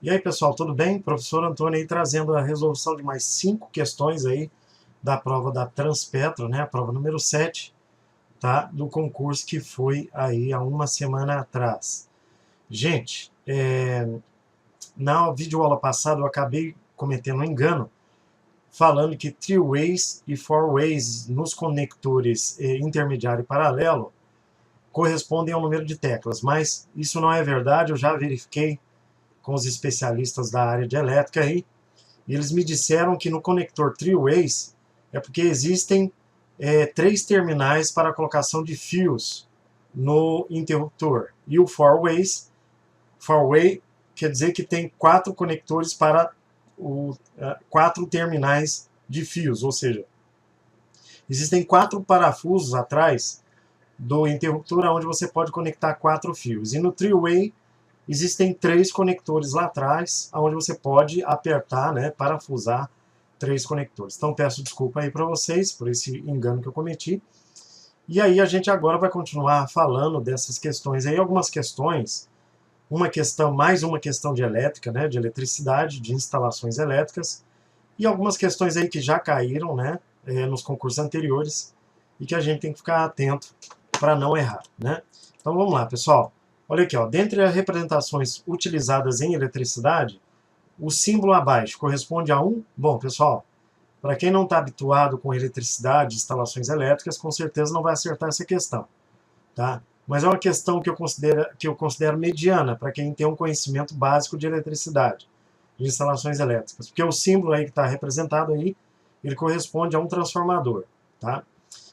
E aí, pessoal, tudo bem? Professor Antônio aí trazendo a resolução de mais 5 questões aí da prova da Transpetro, né? A prova número 7, tá? Do concurso que foi aí há uma semana atrás. Gente, na videoaula passada eu acabei cometendo um engano, falando que three ways e four ways nos conectores intermediário e paralelo correspondem ao número de teclas, mas isso não é verdade, eu já verifiquei com os especialistas da área de elétrica aí, e eles me disseram que no conector three ways é porque existem 3 terminais para a colocação de fios no interruptor. E o four way quer dizer que tem 4 conectores para 4 terminais de fios, ou seja, existem 4 parafusos atrás do interruptor onde você pode conectar 4 fios. E no three way existem 3 conectores lá atrás, onde você pode apertar, né, parafusar 3 conectores. Então peço desculpa aí para vocês por esse engano que eu cometi. E aí a gente agora vai continuar falando dessas questões aí, algumas questões, mais uma questão de elétrica, né, de eletricidade, de instalações elétricas, e algumas questões aí que já caíram, né, nos concursos anteriores, e que a gente tem que ficar atento para não errar, né? Então vamos lá, pessoal. Olha aqui, ó, dentre as representações utilizadas em eletricidade, o símbolo abaixo corresponde a um... Bom, pessoal, para quem não está habituado com eletricidade, instalações elétricas, com certeza não vai acertar essa questão, tá? Mas é uma questão que eu considero mediana para quem tem um conhecimento básico de eletricidade, de instalações elétricas. Porque o símbolo aí que está representado aí, ele corresponde a um transformador, tá?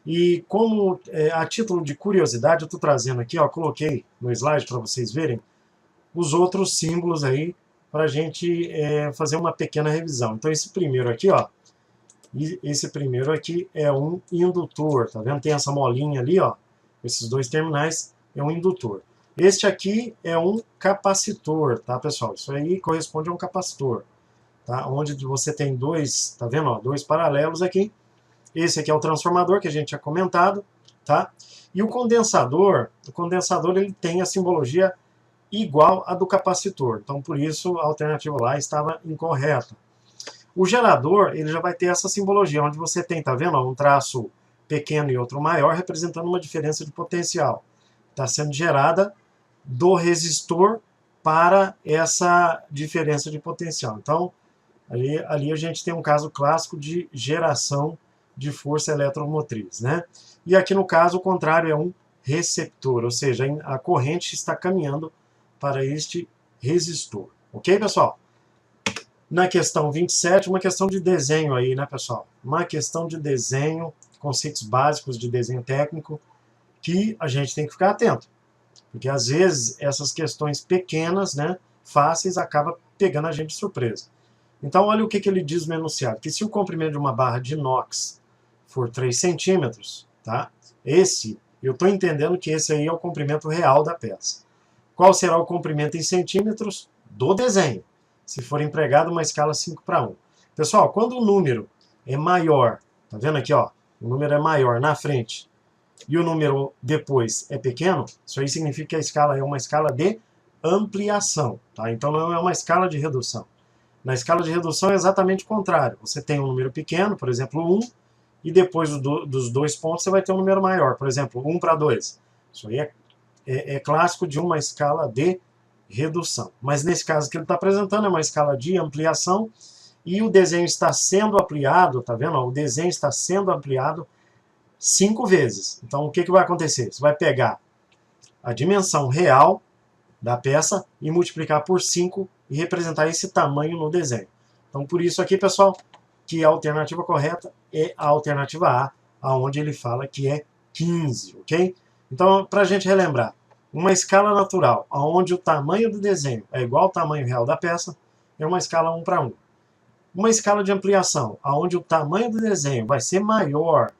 E como, a título de curiosidade, eu estou trazendo aqui, ó, coloquei no slide para vocês verem, os outros símbolos aí, para a gente fazer uma pequena revisão. Então esse primeiro aqui, ó, é um indutor, tá vendo? Tem essa molinha ali, ó, esses 2 terminais, é um indutor. Este aqui é um capacitor, tá, pessoal? Isso aí corresponde a um capacitor, tá? Onde você tem 2, tá vendo, ó, 2 paralelos aqui. Esse aqui é o transformador que a gente tinha comentado, tá? E o condensador ele tem a simbologia igual à do capacitor. Então, por isso, a alternativa lá estava incorreta. O gerador, ele já vai ter essa simbologia, onde você tem, tá vendo, um traço pequeno e outro maior, representando uma diferença de potencial. Está sendo gerada do resistor para essa diferença de potencial. Então, ali a gente tem um caso clássico de geração de força eletromotriz, né? E aqui no caso o contrário é um receptor, ou seja, a corrente está caminhando para este resistor. Ok, pessoal? Na questão 27, uma questão de desenho aí, né, pessoal? Uma questão de desenho, conceitos básicos de desenho técnico que a gente tem que ficar atento. Porque às vezes essas questões pequenas, né, fáceis, acabam pegando a gente de surpresa. Então olha o que ele diz no enunciado, que se o comprimento de uma barra de inox for 3 centímetros, tá? Eu estou entendendo que esse aí é o comprimento real da peça. Qual será o comprimento em centímetros do desenho, se for empregado uma escala 5:1? Pessoal, quando o número é maior, tá vendo aqui, ó, o número é maior na frente e o número depois é pequeno, isso aí significa que a escala é uma escala de ampliação, tá? Então não é uma escala de redução. Na escala de redução é exatamente o contrário. Você tem um número pequeno, por exemplo, 1, e depois dos 2 pontos você vai ter um número maior, por exemplo, 1:2. Isso aí é clássico de uma escala de redução. Mas nesse caso que ele está apresentando é uma escala de ampliação e o desenho está sendo ampliado, tá vendo? O desenho está sendo ampliado 5 vezes. Então o que vai acontecer? Você vai pegar a dimensão real da peça e multiplicar por 5 e representar esse tamanho no desenho. Então por isso aqui, pessoal, que a alternativa correta é a alternativa A, aonde ele fala que é 15, ok? Então, para a gente relembrar, uma escala natural, onde o tamanho do desenho é igual ao tamanho real da peça, é uma escala 1:1. Uma escala de ampliação, onde o tamanho do desenho vai ser maior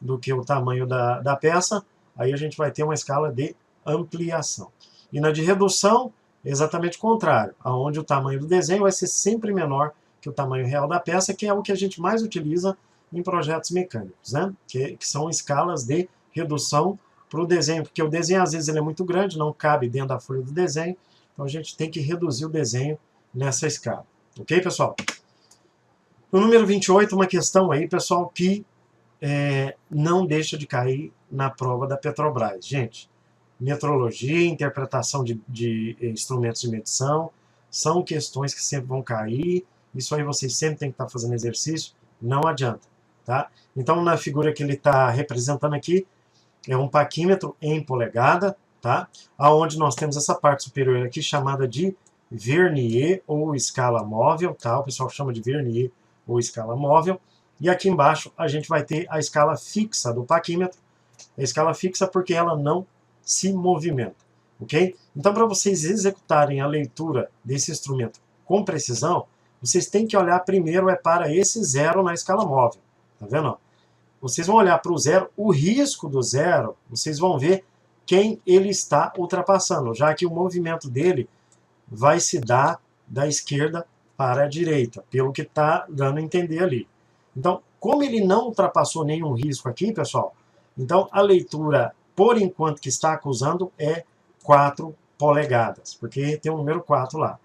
do que o tamanho da peça, aí a gente vai ter uma escala de ampliação. E na de redução, exatamente o contrário, onde o tamanho do desenho vai ser sempre menor que o tamanho real da peça, que é o que a gente mais utiliza em projetos mecânicos, né? Que são escalas de redução para o desenho, porque o desenho às vezes ele é muito grande, não cabe dentro da folha do desenho, então a gente tem que reduzir o desenho nessa escala. Ok, pessoal? No número 28, uma questão aí, pessoal, que não deixa de cair na prova da Petrobras. Gente, metrologia, interpretação de instrumentos de medição, são questões que sempre vão cair. Isso aí vocês sempre têm que estar fazendo exercício, não adianta. Tá? Então, na figura que ele está representando aqui, é um paquímetro em polegada, tá? Onde nós temos essa parte superior aqui chamada de vernier ou escala móvel, tá? O pessoal chama de vernier ou escala móvel. E aqui embaixo a gente vai ter a escala fixa do paquímetro. A escala fixa porque ela não se movimenta, ok? Então, para vocês executarem a leitura desse instrumento com precisão, vocês têm que olhar primeiro para esse zero na escala móvel, tá vendo? Vocês vão olhar para o zero, o risco do zero, vocês vão ver quem ele está ultrapassando, já que o movimento dele vai se dar da esquerda para a direita, pelo que está dando a entender ali. Então, como ele não ultrapassou nenhum risco aqui, pessoal, então a leitura, por enquanto, que está acusando é 4 polegadas, porque tem o número 4 lá.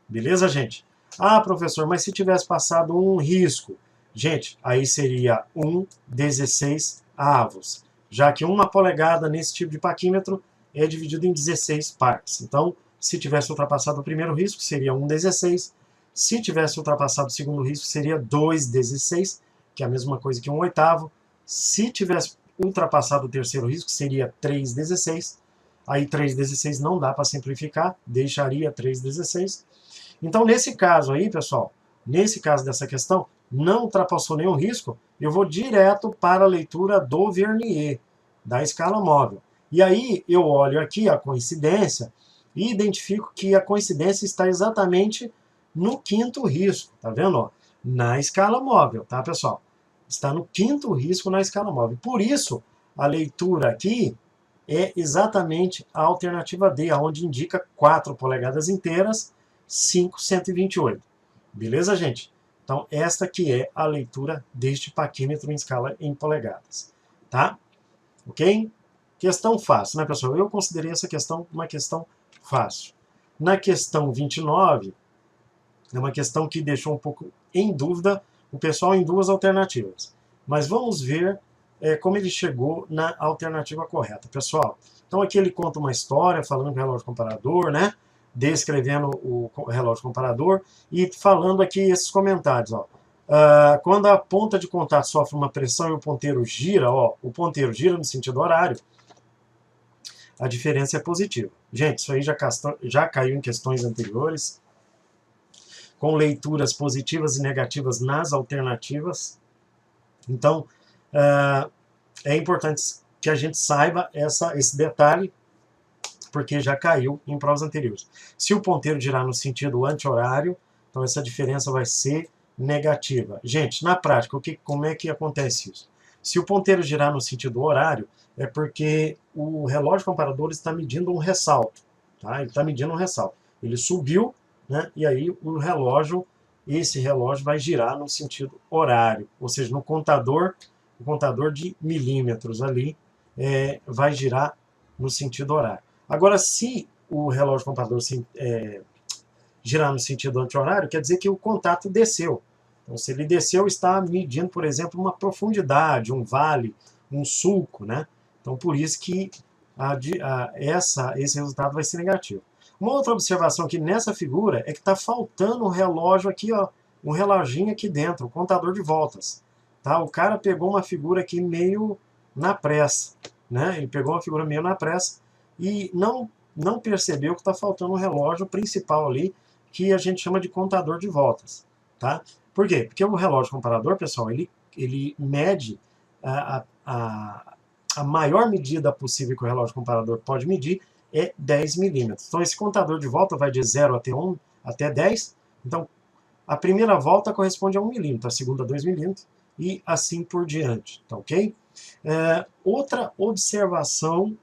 Beleza, gente? Ah, professor, mas se tivesse passado um risco, gente, aí seria 1/16 avos, já que uma polegada nesse tipo de paquímetro é dividido em 16 partes. Então, se tivesse ultrapassado o primeiro risco, seria 1/16. Se tivesse ultrapassado o segundo risco, seria 2/16, que é a mesma coisa que 1/8. Se tivesse ultrapassado o terceiro risco, seria 3/16. Aí 3/16 não dá para simplificar, deixaria 3/16. Então, nesse caso aí, pessoal, nesse caso dessa questão, não ultrapassou nenhum risco, eu vou direto para a leitura do vernier, da escala móvel. E aí eu olho aqui a coincidência e identifico que a coincidência está exatamente no quinto risco, tá vendo? Ó? Na escala móvel, tá, pessoal? Está no quinto risco na escala móvel. Por isso, a leitura aqui é exatamente a alternativa D, onde indica 4 polegadas inteiras, 5/128. Beleza, gente? Então, esta que é a leitura deste paquímetro em escala em polegadas. Tá? Ok? Questão fácil, né, pessoal? Eu considerei essa questão uma questão fácil. Na questão 29, é uma questão que deixou um pouco em dúvida o pessoal em duas alternativas. Mas vamos ver como ele chegou na alternativa correta, pessoal. Então aqui ele conta uma história falando do relógio comparador, né? Descrevendo o relógio comparador e falando aqui esses comentários. Ó. Quando a ponta de contato sofre uma pressão e o ponteiro gira, ó, o ponteiro gira no sentido horário, a diferença é positiva. Gente, isso aí já caiu em questões anteriores, com leituras positivas e negativas nas alternativas. Então, é importante que a gente saiba esse detalhe, porque já caiu em provas anteriores. Se o ponteiro girar no sentido anti-horário, então essa diferença vai ser negativa. Gente, na prática, como é que acontece isso? Se o ponteiro girar no sentido horário, é porque o relógio comparador está medindo um ressalto. Tá? Ele está medindo um ressalto. Ele subiu, né? E aí esse relógio vai girar no sentido horário, ou seja, no contador, o contador de milímetros ali vai girar no sentido horário. Agora, se o relógio comparador girar no sentido anti-horário, quer dizer que o contato desceu. Então, se ele desceu, está medindo, por exemplo, uma profundidade, um vale, um sulco, né? Então, por isso que esse resultado vai ser negativo. Uma outra observação aqui nessa figura é que está faltando um relógio aqui, ó, um reloginho aqui dentro, o contador de voltas. Tá? O cara pegou uma figura aqui meio na pressa, né? Ele pegou uma figura meio na pressa e não percebeu que está faltando um relógio principal ali, que a gente chama de contador de voltas. Tá? Por quê? Porque o relógio comparador, pessoal, ele mede a maior medida possível que o relógio comparador pode medir é 10 milímetros. Então, esse contador de volta vai de 0 até 10. Então, a primeira volta corresponde a 1 milímetro, a segunda a 2 milímetros, e assim por diante. Tá ok? Outra observação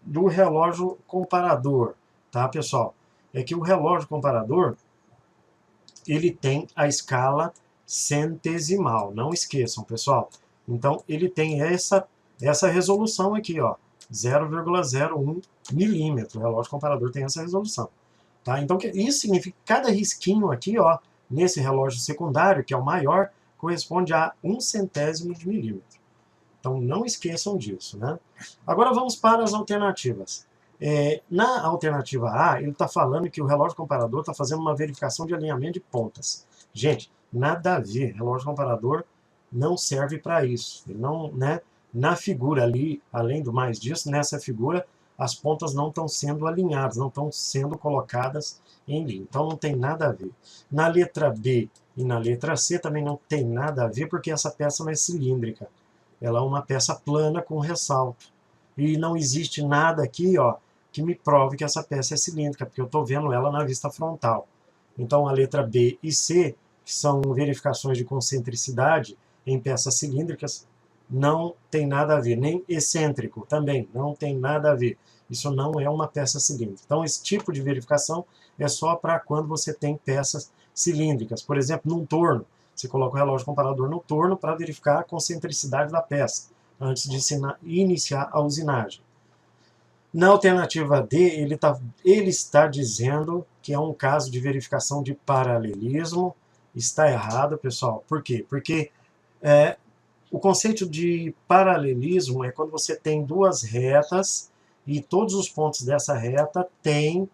do relógio comparador, tá, pessoal? É que o relógio comparador, ele tem a escala centesimal. Não esqueçam, pessoal. Então, ele tem essa resolução aqui, ó, 0,01 milímetro. O relógio comparador tem essa resolução. Tá? Então, isso significa que cada risquinho aqui, ó, nesse relógio secundário, que é o maior, corresponde a 1/100º de milímetro. Então, não esqueçam disso. Né? Agora, vamos para as alternativas. Na alternativa A, ele está falando que o relógio comparador está fazendo uma verificação de alinhamento de pontas. Gente, nada a ver. Relógio comparador não serve para isso. Ele não, né? Na figura ali, além do mais disso, nessa figura, as pontas não estão sendo alinhadas, não estão sendo colocadas em linha. Então não tem nada a ver. Na letra B e na letra C também não tem nada a ver, porque essa peça não é cilíndrica. Ela é uma peça plana com ressalto. E não existe nada aqui, ó, que me prove que essa peça é cilíndrica, porque eu estou vendo ela na vista frontal. Então a letra B e C, que são verificações de concentricidade em peças cilíndricas, não tem nada a ver. Nem excêntrico também, não tem nada a ver. Isso não é uma peça cilíndrica. Então esse tipo de verificação é só para quando você tem peças cilíndricas. Por exemplo, num torno, você coloca o relógio comparador no torno para verificar a concentricidade da peça, antes de iniciar a usinagem. Na alternativa D, ele está dizendo que é um caso de verificação de paralelismo. Está errado, pessoal. Por quê? Porque o conceito de paralelismo é quando você tem duas retas e todos os pontos dessa reta têm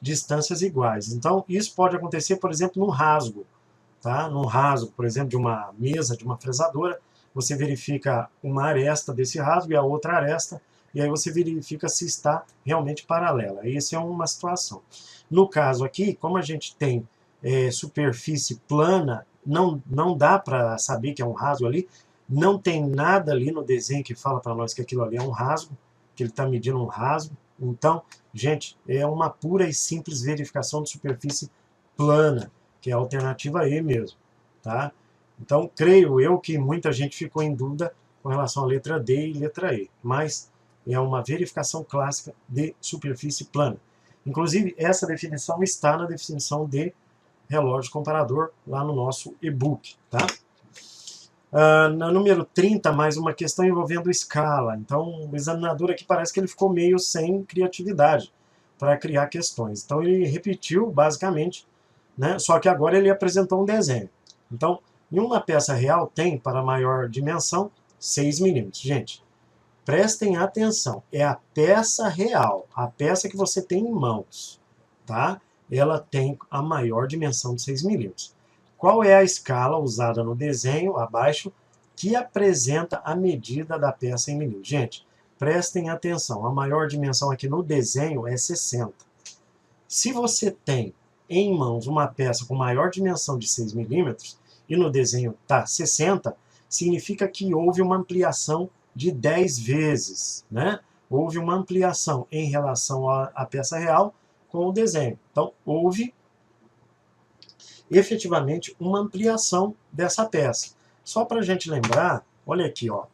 distâncias iguais. Então, isso pode acontecer, por exemplo, num rasgo. Tá? Num rasgo, por exemplo, de uma mesa, de uma fresadora, você verifica uma aresta desse rasgo e a outra aresta, e aí você verifica se está realmente paralela. Essa é uma situação. No caso aqui, como a gente tem superfície plana, não dá para saber que é um rasgo ali, não tem nada ali no desenho que fala para nós que aquilo ali é um rasgo, que ele está medindo um rasgo. Então, gente, é uma pura e simples verificação de superfície plana, que é a alternativa E mesmo. Tá? Então, creio eu que muita gente ficou em dúvida com relação à letra D e letra E, mas é uma verificação clássica de superfície plana. Inclusive, essa definição está na definição de relógio comparador, lá no nosso e-book. Tá? Na número 30, mais uma questão envolvendo escala. Então, o examinador aqui parece que ele ficou meio sem criatividade para criar questões. Então, ele repetiu, basicamente, né? Só que agora ele apresentou um desenho. Então, em uma peça real tem, para maior dimensão, 6 milímetros. Gente, prestem atenção. É a peça real, a peça que você tem em mãos. Tá? Ela tem a maior dimensão de 6 milímetros. Qual é a escala usada no desenho, abaixo, que apresenta a medida da peça em milímetros? Gente, prestem atenção. A maior dimensão aqui no desenho é 60. Se você tem em mãos uma peça com maior dimensão de 6 milímetros, e no desenho está 60, significa que houve uma ampliação de 10 vezes. Né? Houve uma ampliação em relação à peça real com o desenho. Então, houve efetivamente uma ampliação dessa peça. Só para a gente lembrar, olha aqui, ó,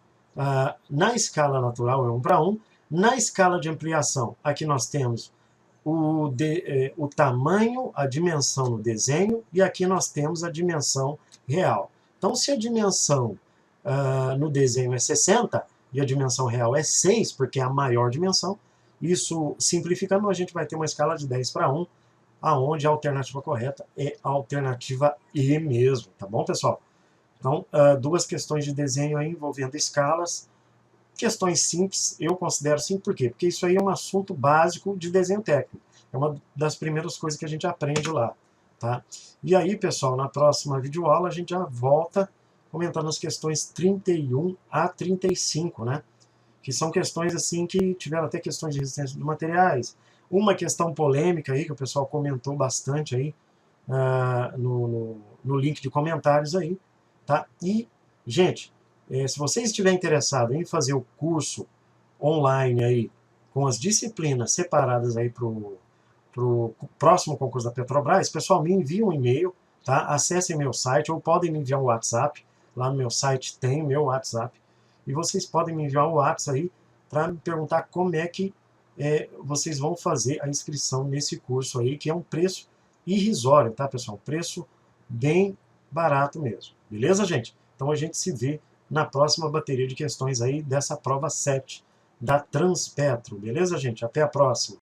na escala natural é 1:1, na escala de ampliação, aqui nós temos o tamanho, a dimensão no desenho, e aqui nós temos a dimensão real. Então, se a dimensão no desenho é 60 e a dimensão real é 6, porque é a maior dimensão, isso, simplificando, a gente vai ter uma escala de 10:1, aonde a alternativa correta é a alternativa E mesmo, tá bom, pessoal? Então, duas questões de desenho aí envolvendo escalas, questões simples, eu considero simples, por quê? Porque isso aí é um assunto básico de desenho técnico, é uma das primeiras coisas que a gente aprende lá, tá? E aí, pessoal, na próxima videoaula a gente já volta comentando as questões 31 a 35, né? Que são questões assim que tiveram até questões de resistência de materiais, uma questão polêmica aí, que o pessoal comentou bastante aí no link de comentários aí, tá? E, gente, se você estiver interessado em fazer o curso online aí, com as disciplinas separadas aí para o próximo concurso da Petrobras, pessoal, me envia um e-mail, tá? Acessem meu site, ou podem me enviar um WhatsApp, lá no meu site tem o meu WhatsApp, e vocês podem me enviar um WhatsApp aí, para me perguntar como é que vocês vão fazer a inscrição nesse curso aí, que é um preço irrisório, tá, pessoal? Preço bem barato mesmo. Beleza, gente? Então a gente se vê na próxima bateria de questões aí dessa prova 7 da Transpetro. Beleza, gente? Até a próxima.